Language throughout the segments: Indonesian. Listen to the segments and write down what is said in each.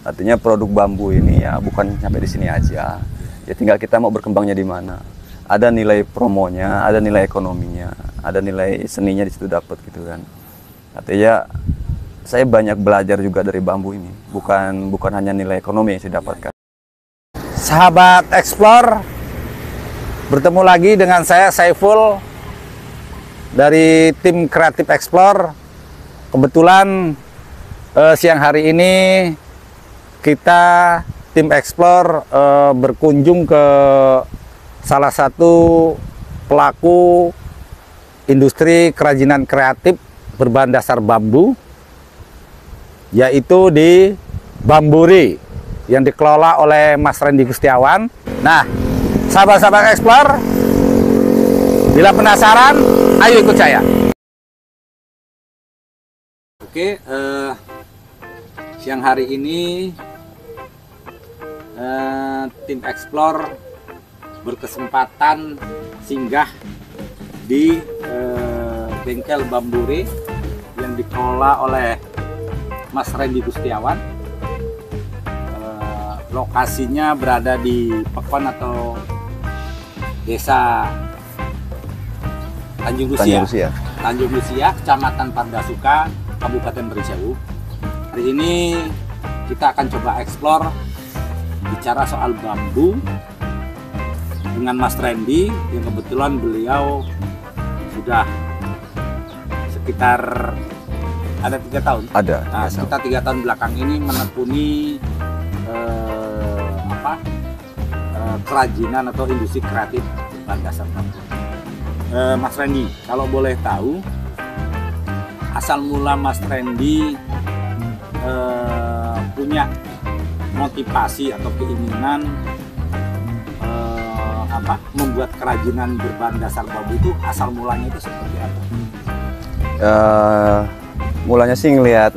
Artinya produk bambu ini ya bukan sampai di sini aja. Ya tinggal kita mau berkembangnya di mana. Ada nilai promonya, ada nilai ekonominya, ada nilai seninya di situ dapat gitu kan. Artinya saya banyak belajar juga dari bambu ini. Bukan hanya nilai ekonomi yang saya dapatkan. Sahabat Explore, bertemu lagi dengan saya Saiful dari tim Kreatif Explore. Kebetulan siang hari ini kita tim Explore berkunjung ke salah satu pelaku industri kerajinan kreatif berbahan dasar bambu, yaitu di Bamburi yang dikelola oleh Mas Randy Gustiawan. Nah, sahabat-sahabat Explore, bila penasaran, ayo ikut saya. Oke, siang hari ini tim Explore berkesempatan singgah di bengkel Bamburi yang dikelola oleh Mas Randy Gustiawan. Lokasinya berada di Pekon atau Desa Tanjung Lusia, Kecamatan Pardasuka, Kabupaten Berisewu. Hari ini kita akan coba explore bicara soal bambu dengan Mas Randy, yang kebetulan beliau sudah sekitar ada 3 tahun. Ada. Nah, sekitar 3 tahun belakang ini menekuni kerajinan atau industri kreatif berbahan dasar bambu. Mas Randy, kalau boleh tahu asal mula Mas Randy punya motivasi atau keinginan membuat kerajinan berbahan dasar bambu itu, asal mulanya itu seperti apa? Mulanya sih ngelihat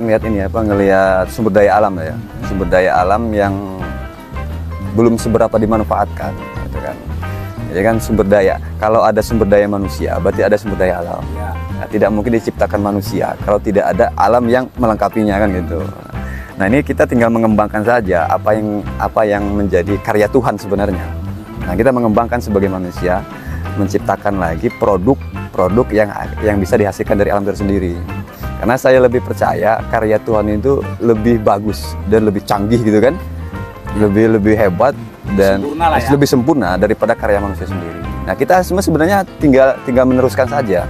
sumber daya alam ya, sumber daya alam yang belum seberapa dimanfaatkan, gitu kan. Jadi kan sumber daya, kalau ada sumber daya manusia, berarti ada sumber daya alam. Ya. Nah, tidak mungkin diciptakan manusia kalau tidak ada alam yang melengkapinya kan gitu. Nah ini kita tinggal mengembangkan saja apa yang menjadi karya Tuhan sebenarnya. Nah kita mengembangkan sebagai manusia, menciptakan lagi produk yang bisa dihasilkan dari alam tersendiri. Karena saya lebih percaya karya Tuhan itu lebih bagus dan lebih canggih gitu kan, lebih hebat dan lebih sempurna daripada karya manusia sendiri. Nah kita semua sebenarnya tinggal meneruskan saja,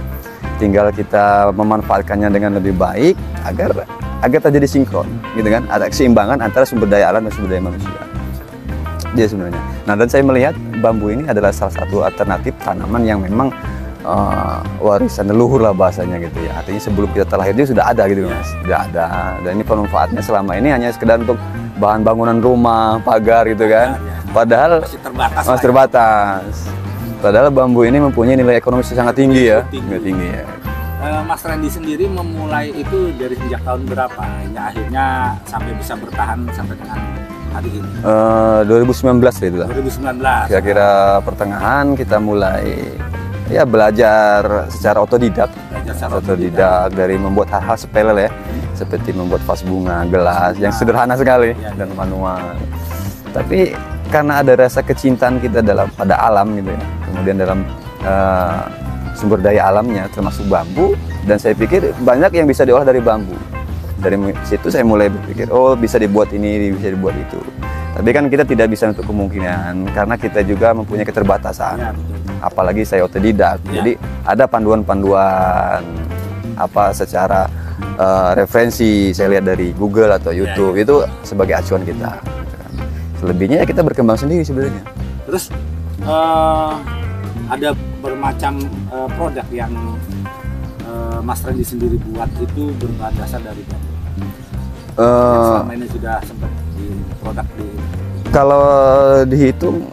tinggal kita memanfaatkannya dengan lebih baik agar terjadi sinkron, gitu kan, ada keseimbangan antara sumber daya alam dan sumber daya manusia. Dia sebenarnya. Nah dan saya melihat bambu ini adalah salah satu alternatif tanaman yang memang warisan leluhur lah bahasanya gitu ya. Artinya sebelum kita terlahir dia sudah ada gitu mas, sudah ada. Dan ini pemanfaatnya selama ini hanya sekedar untuk bahan bangunan rumah, pagar gitu kan. Padahal masih terbatas. Padahal bambu ini mempunyai nilai ekonomis yang sangat tinggi ya. Tinggi ya. Mas Randy sendiri memulai itu dari sejak tahun berapa? Hingga akhirnya sampai bisa bertahan sampai dengan hari ini. 2019 itu lah. 2019. Kira-kira pertengahan kita mulai ya belajar secara otodidak. Dari membuat hal-hal sepele ya, seperti membuat vas bunga, gelas yang sederhana sekali dan manual. Tapi karena ada rasa kecintaan kita pada alam gitu ya, kemudian dalam sumber daya alamnya termasuk bambu, dan saya pikir banyak yang bisa diolah dari bambu. Dari situ saya mulai berpikir, oh bisa dibuat ini, bisa dibuat itu. Tapi kan kita tidak bisa untuk kemungkinan karena kita juga mempunyai keterbatasan. Apalagi saya otodidak. Jadi ada panduan-panduan secara referensi saya lihat dari Google atau YouTube itu sebagai acuan kita. Selebihnya ya kita berkembang sendiri sebenarnya. Terus ada bermacam produk yang Mas Randy sendiri buat itu berbahan dasar dari bambu. Selama ini sudah sempat di produk di. Kalau dihitung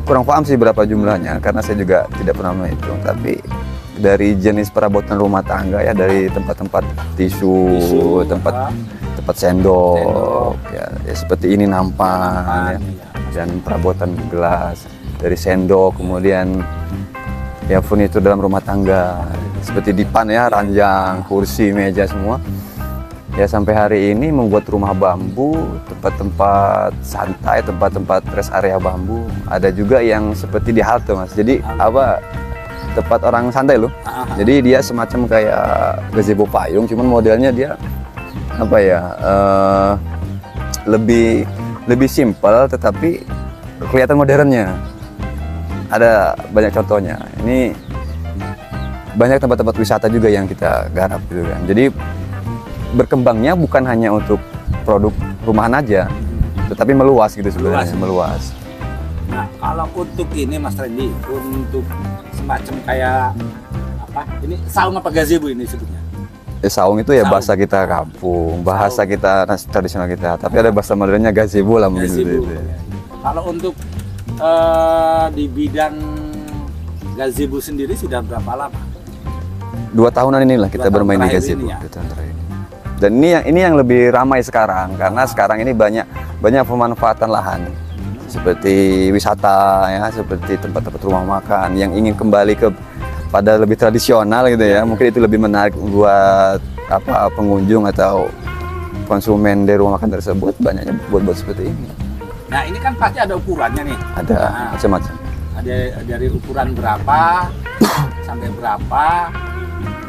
kurang paham sih berapa jumlahnya karena saya juga tidak pernah menghitung. Tapi dari jenis perabotan rumah tangga ya, dari tempat-tempat tisu, tempat sendok, ya seperti ini nampan ya, dan perabotan gelas dari sendok, kemudian ya furnitur dalam rumah tangga seperti dipan ya, ranjang, kursi, meja semua ya sampai hari ini membuat rumah bambu, tempat-tempat santai, tempat-tempat rest area bambu. Ada juga yang seperti di halte Mas. Jadi apa tempat orang santai loh. Jadi dia semacam kayak gazebo payung, cuman modelnya dia apa ya lebih simpel tetapi kelihatan modernnya. Ada banyak contohnya. Ini banyak tempat-tempat wisata juga yang kita garap gitu kan. Jadi berkembangnya bukan hanya untuk produk rumahan aja, tetapi meluas gitu sebenarnya, meluas. Nah, kalau untuk ini Mas Randy, untuk semacam kayak apa? Ini saung apa gazebo ini sebutnya? Saung itu ya Saung. bahasa kita kampung, bahasa Saung. kita tradisional kita. Tapi ada bahasa modernnya gazebo lah mungkin Gazebo. gitu. Kalau untuk di bidang gazebo sendiri sudah berapa lama? 2 tahunan inilah kita 2 tahun bermain di terakhir gazebo. ini ya? 2 tahun terakhir ini. Dan ini yang lebih ramai sekarang karena sekarang ini banyak pemanfaatan lahan seperti wisata ya, seperti tempat-tempat rumah makan yang ingin kembali pada lebih tradisional gitu ya. Mungkin itu lebih menarik buat apa pengunjung atau konsumen dari rumah makan tersebut, banyaknya buat seperti ini. Nah, ini kan pasti ada ukurannya nih. Ada macam-macam. Ada dari ukuran berapa sampai berapa,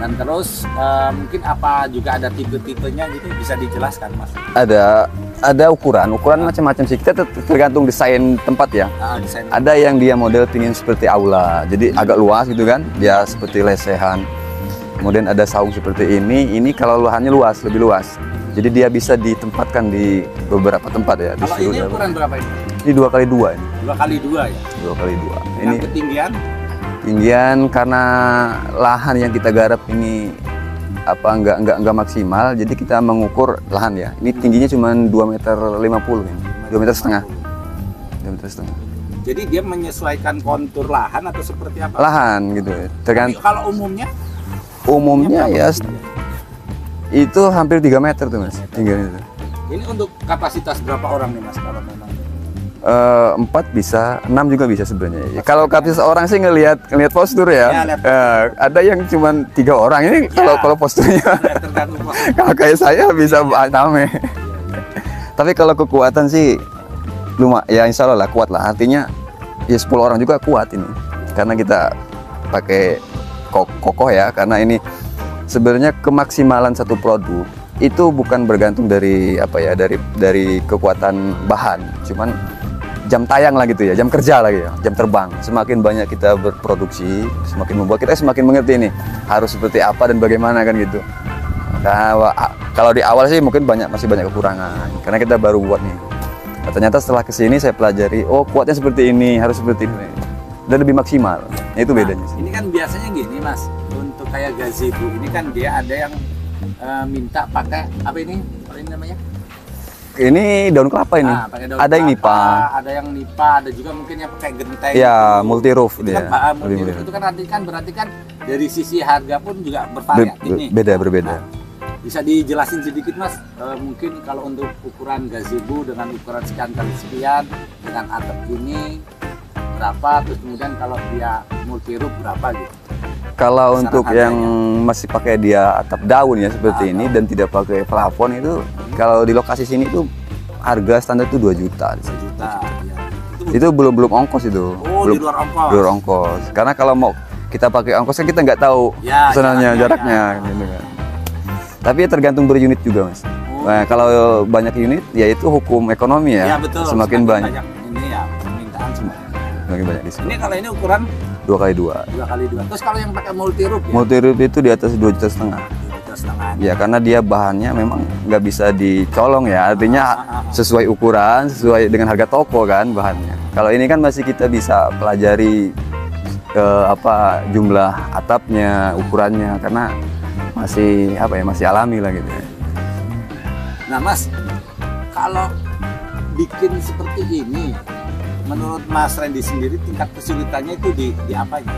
dan terus mungkin apa juga ada tipe-tipenya gitu, bisa dijelaskan Mas? Ada ukuran macam-macam sih. Kita tergantung desain tempat ya. Desain. Ada yang dia model pingin seperti aula, jadi agak luas gitu kan, dia seperti lesehan. Kemudian ada saung seperti ini kalau lahannya luas, lebih luas. Jadi dia bisa ditempatkan di beberapa tempat ya. Kalau ini ukuran berapa ini? Ini 2x2 ini. 2x2 ya? 2x2. Dengan Ini ketinggian karena lahan yang kita garap ini enggak maksimal, jadi kita mengukur lahan ya. Ini tingginya cuma 2,50 meter ini. 2,5 meter. 2,5 meter. Jadi dia menyesuaikan kontur lahan atau seperti apa? Lahan gitu. Tapi kalau umumnya ya itu hampir 3 meter tuh Mas, tingginya itu. Ini untuk kapasitas berapa orang nih Mas kalau memang? 4 bisa, 6 juga bisa sebenarnya. Kalau kapasitas orang sih ngelihat postur ya. Ada yang cuma 3 orang ini kalau posturnya. Tergantung postur. Kalau kayak saya bisa rame. Tapi kalau kekuatan sih lumayan, ya insya Allah lah kuat lah. Artinya ya 10 orang juga kuat ini. Karena kita pakai kokoh ya. Karena ini sebenarnya kemaksimalan satu produk itu bukan bergantung dari dari kekuatan bahan, cuman jam tayang lah gitu ya, jam kerja lagi ya, jam terbang. Semakin banyak kita berproduksi, semakin membuat kita semakin mengerti nih harus seperti apa dan bagaimana kan gitu. Nah, kalau di awal sih mungkin masih banyak kekurangan karena kita baru buat nih. Nah, ternyata setelah kesini saya pelajari, oh kuatnya seperti ini, harus seperti ini dan lebih maksimal. Nah, itu bedanya sih. Ini kan biasanya gini Mas, untuk kayak gazebo ini kan dia ada yang minta pakai apa ini? Apa ini namanya? Ini daun kelapa ini. Pakai daun ada yang kelapa, nipa. ada yang nipa, ada juga mungkin yang pakai genteng. Ya, gitu. multi roof Itu dia. kan, multi roof itu kan berarti kan dari sisi harga pun juga bervariatif nih. Berbeda. Nah, bisa dijelasin sedikit Mas, mungkin kalau untuk ukuran gazebo dengan ukuran sekian kali sekian dengan atap ini berapa, terus kemudian kalau dia multi roof berapa gitu. Kalau Besaran untuk harganya. yang masih pakai dia atap daun ya seperti ini dan tidak pakai plafon itu, kalau di lokasi sini itu harga standar itu 2 juta. 2 juta. Ya. Itu belum ongkos itu. Oh, belum di luar ongkos. di luar ongkos. Karena kalau mau kita pakai ongkos kan kita nggak tahu Ya, jaraknya gitu kan. Tapi ya tergantung berunit juga Mas. Oh. Nah, kalau banyak unit ya itu hukum ekonomi ya. Ya, betul. Semakin banyak. Ini ya permintaan semakin. Semakin banyak diskon. Ini kalau ini ukuran 2x2. 2x2. Terus kalau yang pakai multi roof ya? Multi roof itu di atas 2,5 juta. 2,5. Ya karena dia bahannya memang nggak bisa dicolong ya, artinya sesuai ukuran, sesuai dengan harga toko kan bahannya. Kalau ini kan masih kita bisa pelajari jumlah atapnya, ukurannya, karena masih masih alami lah gitu. Nah Mas, kalau bikin seperti ini, menurut Mas Randy sendiri tingkat kesulitannya itu di apanya?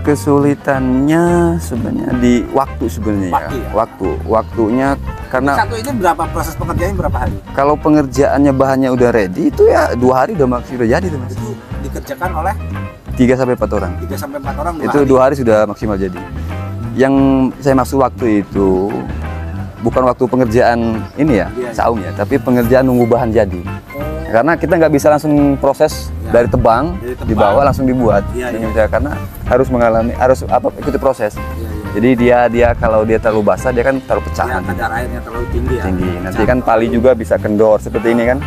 Kesulitannya sebenarnya di waktu sebenarnya ya. Waktunya karena Satu ini berapa proses pekerjaannya berapa hari? kalau pengerjaannya bahannya udah ready itu ya 2 hari udah jadi tuh Mas. Itu dikerjakan oleh 3-4 orang. 3-4 orang Itu 2 hari sudah maksimal jadi. Yang saya maksud waktu itu bukan waktu pengerjaan ini ya, Iya. saungnya, tapi pengerjaan nunggu bahan jadi. Karena kita nggak bisa langsung proses Ya. dari tebang, Dari tebang. dibawa langsung dibuat. Iya, Nggak iya. bisa, karena harus ikuti proses. Iya, iya. Jadi dia kalau dia terlalu basah dia kan terlalu pecah Ya, nanti. kadar airnya terlalu tinggi ya. Tinggi. Nanti kan tali juga bisa kendor seperti ini kan.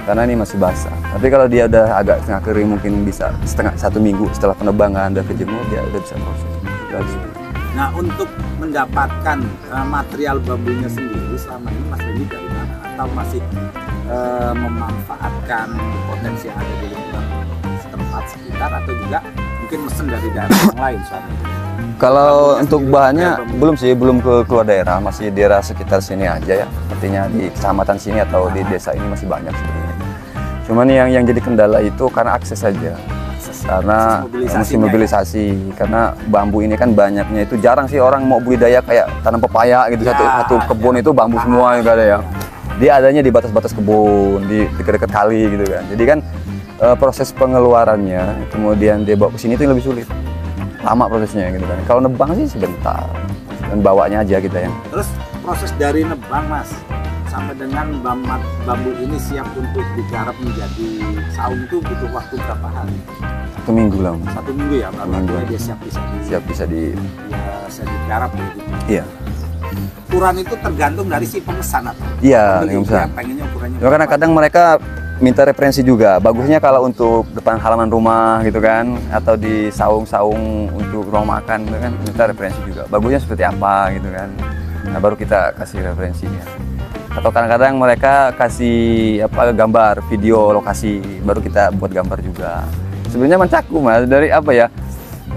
Karena ini masih basah. Tapi kalau dia udah agak setengah kering, mungkin bisa satu minggu setelah penebangan dan kejemur, dia udah bisa proses. Bagus. Nah, untuk mendapatkan material bambunya sendiri selama ini Mas Rendy dari mana? Atau masih memanfaatkan potensi yang ada di lingkungan setempat sekitar, atau juga mungkin mesen dari daerah yang lain selama ini? Kalau Bambunya untuk sendiri, bahannya bambu. belum sih, belum keluar daerah, masih daerah sekitar sini aja ya. Artinya di kecamatan sini atau di desa ini masih banyak sebenarnya. Cuman yang jadi kendala itu karena akses saja. Karena mesti mobilisasi, karena bambu ini kan banyaknya itu jarang sih orang mau budidaya kayak tanam pepaya gitu, Ya, satu kebun itu bambu semua juga ada ya. Dia adanya di batas-batas kebun, di dekat-dekat kali gitu kan. Jadi kan proses pengeluarannya, kemudian dia bawa ke sini itu lebih sulit, lama prosesnya gitu kan. Kalau nebang sih sebentar, dan bawanya aja kita yang. Terus proses dari nebang Mas sampai dengan bambu ini siap untuk digarap menjadi saung itu butuh waktu berapa hari? 1 minggu lah Mas. 1 minggu ya, kalau Minggu. dia siap Bisa di. bisa digarap ya gitu. Iya. Ukuran itu tergantung dari si pemesan atau Iya, pembeli, yang pesan. dia pengennya ukurannya Ya, karena berapa. kadang mereka minta referensi juga. Bagusnya kalau untuk depan halaman rumah gitu kan, atau di saung-saung untuk ruang makan gitu kan, minta referensi juga. Bagusnya seperti apa gitu kan. Nah, baru kita kasih referensinya. Atau kadang-kadang mereka kasih gambar, video lokasi, baru kita buat gambar juga. Sebenarnya mencakup Mas, dari apa ya?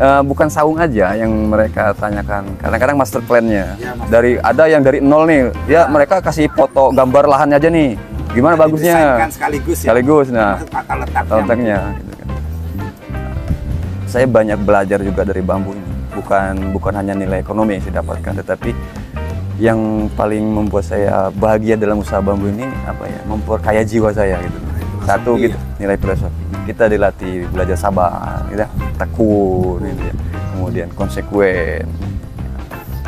Bukan saung aja yang mereka tanyakan. Kadang-kadang master plan-nya. Ya, master Dari ada yang dari nol nih. Ya, mereka kasih foto gambar lahannya aja nih. Gimana bagusnya? Didesainkan sekaligus ya. Sekaligus, nah, Tata letaknya. letaknya gitu kan. Saya banyak belajar juga dari bambu ini. Bukan hanya nilai ekonomi yang saya dapatkan, tetapi yang paling membuat saya bahagia dalam usaha bambu ini apa ya? Memperkaya jiwa saya gitu. Satu Filosofi, gitu, nilai filosofi. Kita dilatih belajar sabar, gitu, tekun, gitu ya. Kemudian konsekuen.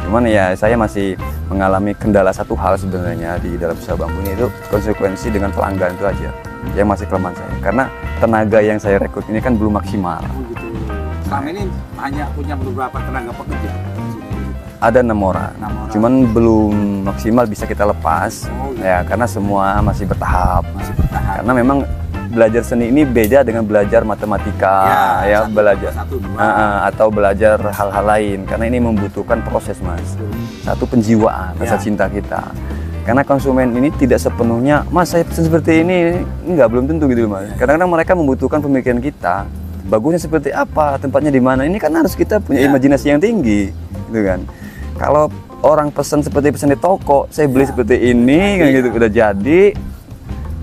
Cuman ya saya masih mengalami kendala satu hal sebenarnya di dalam usaha bambu ini, itu konsekuensi dengan pelanggan itu aja yang masih kelemahan saya. Karena tenaga yang saya rekrut ini kan belum maksimal. Oh, gitu. Selama ini hanya punya beberapa tenaga pekerja. Ada 6 orang, 6 orang. cuman belum maksimal bisa kita lepas. Oh, gitu. Ya karena semua masih bertahap. Masih bertahan. Karena memang belajar seni ini beda dengan belajar matematika, ya belajar satu, dua. atau belajar hal-hal lain. Karena ini membutuhkan proses Mas. Satu penjiwaan, rasa Ya. cinta kita. Karena konsumen ini tidak sepenuhnya, Mas saya pesan seperti ini, enggak, belum tentu gitu Mas. Kadang-kadang mereka membutuhkan pemikiran kita. Bagusnya seperti apa, tempatnya di mana. Ini kan harus kita punya Ya. imajinasi yang tinggi, gitu kan. Kalau orang pesan seperti pesan di toko, saya beli seperti ini, kan gitu, udah jadi.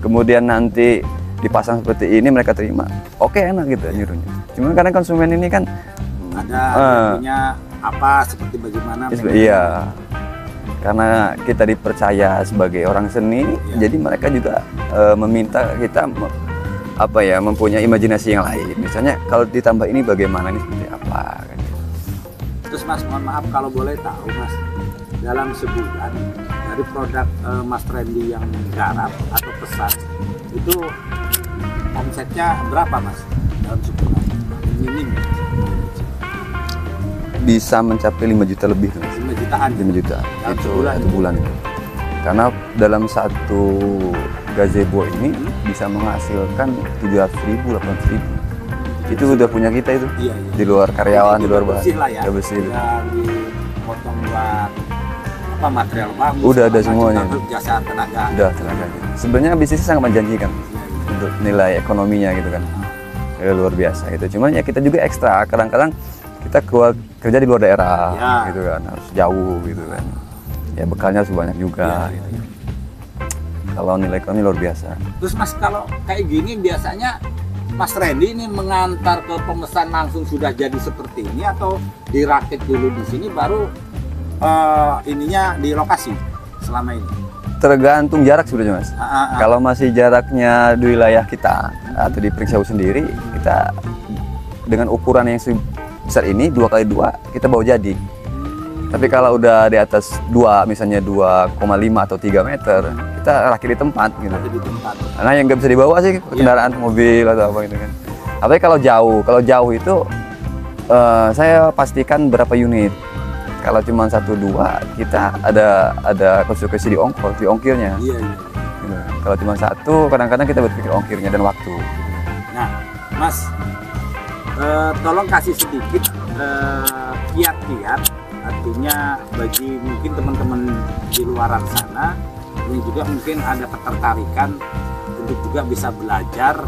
Kemudian nanti dipasang seperti ini, mereka terima. Oke, enak gitu nyuruhnya. Cuman kadang konsumen ini kan Ada dia punya apa seperti bagaimana? iya. Karena kita dipercaya sebagai orang seni, jadi mereka juga meminta kita mempunyai imajinasi yang lain. Misalnya kalau ditambah ini bagaimana, ini seperti apa kan. Terus Mas, mohon maaf kalau boleh tahu Mas, dalam sebulan dari produk Mas Rendy yang garap atau pesan itu omsetnya berapa Mas dalam sebulan? Minim Bisa mencapai 5 juta lebih Mas. 5 jutaan. 5 juta Dalam itu sebulan. satu bulan itu. Karena dalam satu gazebo ini bisa menghasilkan 700.000, 800.000. Itu udah punya kita itu. Iya, iya. Di luar karyawan, Jadi di luar bahan. bersih lah ya. Udah bersih. Udah dipotong buat material bambu. Udah ada segala macam, semuanya. untuk jasa tenaga. Udah tenaga. Sebenarnya bisnisnya sangat menjanjikan untuk nilai ekonominya gitu kan. Ya, luar biasa gitu. Cuman ya kita juga ekstra. Kadang-kadang kita keluar kerja di luar daerah Ya. gitu kan, harus jauh gitu kan. Ya bekalnya harus banyak juga. Ya, Gitu. Kalau nilai ekonomi luar biasa. Terus Mas, kalau kayak gini biasanya Mas Rendy ini mengantar ke pemesan langsung sudah jadi seperti ini, atau dirakit dulu di sini baru ininya di lokasi selama ini? Tergantung jarak sebenarnya Mas. Ah. Kalau masih jaraknya di wilayah kita atau di Pringsau sendiri, kita dengan ukuran yang sebesar ini 2x2 kita bawa jadi. Tapi kalau udah di atas 2, misalnya 2,5 atau 3 meter, kita rakit di tempat gitu. Ada di tempat. Karena yang nggak bisa dibawa sih kendaraan mobil atau apa gitu kan. Tapi kalau jauh itu saya pastikan berapa unit. Kalau cuma 1-2 kita ada konsekuensi di ongkirnya. Iya. Gitu. Kalau cuma 1 kadang-kadang kita berpikir ongkirnya dan waktu. Nah, Mas, tolong kasih sedikit kiat-kiat, artinya bagi mungkin teman-teman di luaran sana ini juga mungkin ada ketertarikan untuk juga bisa belajar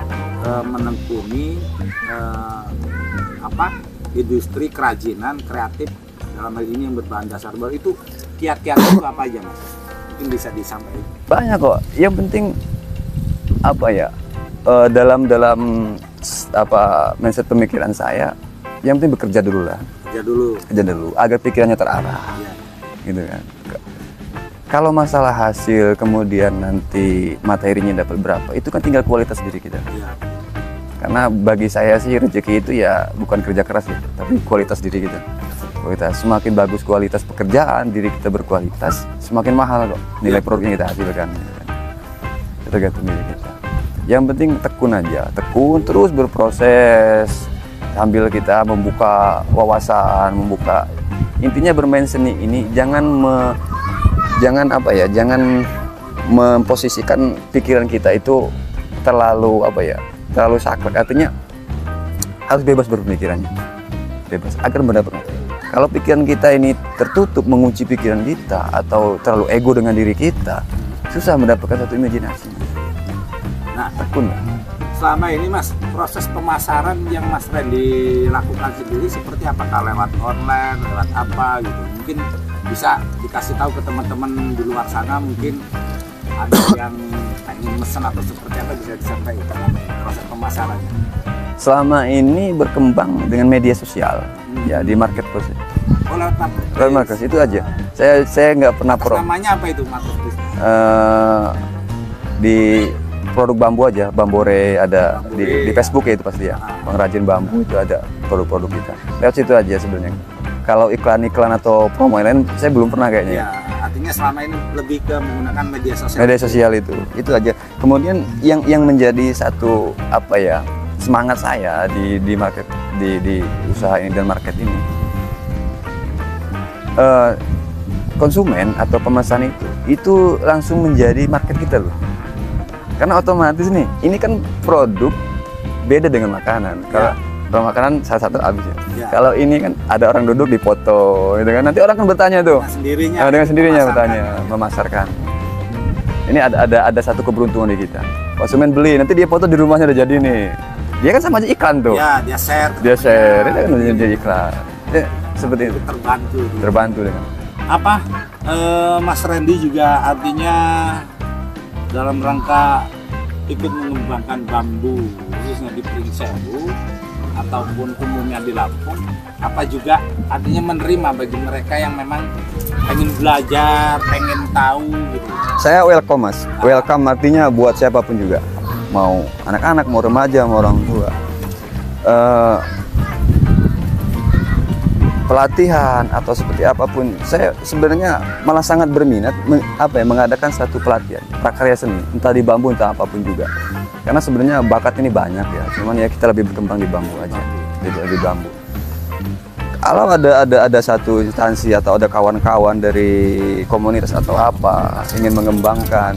menekuni industri kerajinan kreatif dalam hal ini yang berbahan dasar baru. Itu kiat-kiat itu apa aja, Mas? Mungkin bisa disampaikan. Banyak kok. Yang penting dalam mindset pemikiran saya, yang penting bekerja dulu lah. Kerja dulu agar pikirannya terarah. Ya. Gitu kan. Kalau masalah hasil kemudian nanti materinya dapat berapa, itu kan tinggal kualitas diri kita. Ya. Karena bagi saya sih rezeki itu ya bukan kerja keras ya, tapi kualitas diri kita. Kualitas, semakin bagus kualitas pekerjaan, diri kita berkualitas, semakin mahal kok nilai produk yang kita hasilkan. Itu tergantung diri kita. Yang penting tekun aja, tekun terus berproses sambil kita membuka wawasan, intinya bermain seni ini jangan memposisikan pikiran kita itu terlalu saklek. Artinya harus bebas berpemikirannya, bebas agar mendapatkan. Kalau pikiran kita ini tertutup mengunci pikiran kita atau terlalu ego dengan diri kita, susah mendapatkan satu imajinasi. Nah, tekun. Selama ini Mas, proses pemasaran yang Mas Randy lakukan sendiri seperti apakah lewat online, lewat apa gitu? Mungkin bisa dikasih tahu ke teman-teman di luar sana, mungkin ada yang ingin mesen atau seperti apa, bisa disampaikan proses pemasarannya. Selama ini berkembang dengan media sosial, ya di marketplace. Oh, lewat marketplace. Lewat marketplace itu aja. Saya nggak pernah namanya apa itu marketplace? Di produk bambu aja, Bambore ada di Facebook ya itu pasti ya. Pengrajin bambu itu ada produk-produk kita. Lewat situ aja sebenarnya. Kalau iklan-iklan atau promo lain saya belum pernah kayaknya. Ya, artinya selama ini lebih ke menggunakan media sosial. Media sosial itu aja. Kemudian yang menjadi satu semangat saya di market di usaha ini dan market ini, konsumen atau pemesan itu langsung menjadi market kita loh. Karena otomatis nih, ini kan produk beda dengan makanan. Kalau makanan salah satu habis ya. Kalau ini kan ada orang duduk di foto, gitu kan. Nanti orang kan bertanya tuh. Dengan sendirinya bertanya, memasarkan. Ini ada satu keberuntungan di kita. Konsumen beli, nanti dia foto di rumahnya udah jadi nih. Dia kan sama aja iklan tuh. Ya, dia share. Itu kan jadi iklan. Ya, seperti itu. Terbantu dengan. Apa? Mas Randy juga artinya dalam rangka ikut mengembangkan bambu khususnya di Pringsewu ataupun umumnya di Lampung, apa juga artinya menerima bagi mereka yang memang pengen belajar, pengen tahu gitu. Saya welcome Mas, welcome artinya buat siapapun juga, mau anak-anak, mau remaja, mau orang tua. Pelatihan atau seperti apapun, saya sebenarnya malah sangat berminat mengadakan satu pelatihan prakarya seni, entah di bambu entah apapun juga. Karena sebenarnya bakat ini banyak ya, cuman ya kita lebih berkembang di bambu aja, di bambu. Kalau ada satu instansi atau ada kawan-kawan dari komunitas atau apa ingin mengembangkan,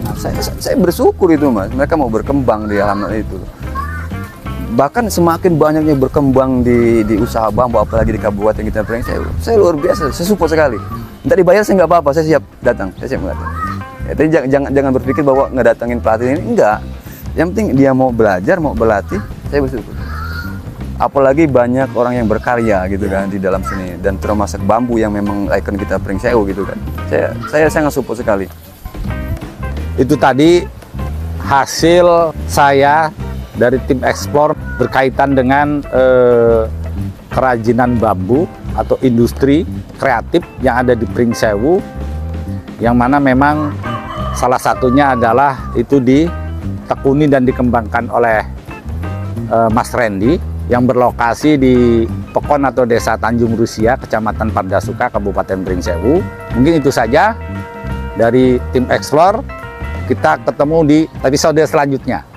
saya bersyukur itu Mas, mereka mau berkembang di halaman itu. Bahkan semakin banyaknya berkembang di usaha bambu, apalagi di kabupaten kita Pringsewu, saya luar biasa, saya support sekali. Entah dibayar saya nggak apa-apa, saya siap datang, saya siap datang. Ya, tapi jangan berpikir bahwa ngedatengin pelatih ini, enggak. Yang penting dia mau belajar, mau berlatih, saya bersyukur. Apalagi banyak orang yang berkarya gitu kan di dalam seni, dan termasuk bambu yang memang ikon kita Pringsewu gitu kan. Saya sangat support sekali. Itu tadi hasil saya dari tim Explore berkaitan dengan kerajinan bambu atau industri kreatif yang ada di Pringsewu, yang mana memang salah satunya adalah itu ditekuni dan dikembangkan oleh Mas Randy yang berlokasi di Pekon atau Desa Tanjung Rusia, Kecamatan Pardasuka, Kabupaten Pringsewu. Mungkin itu saja dari tim Explore. Kita ketemu di episode selanjutnya.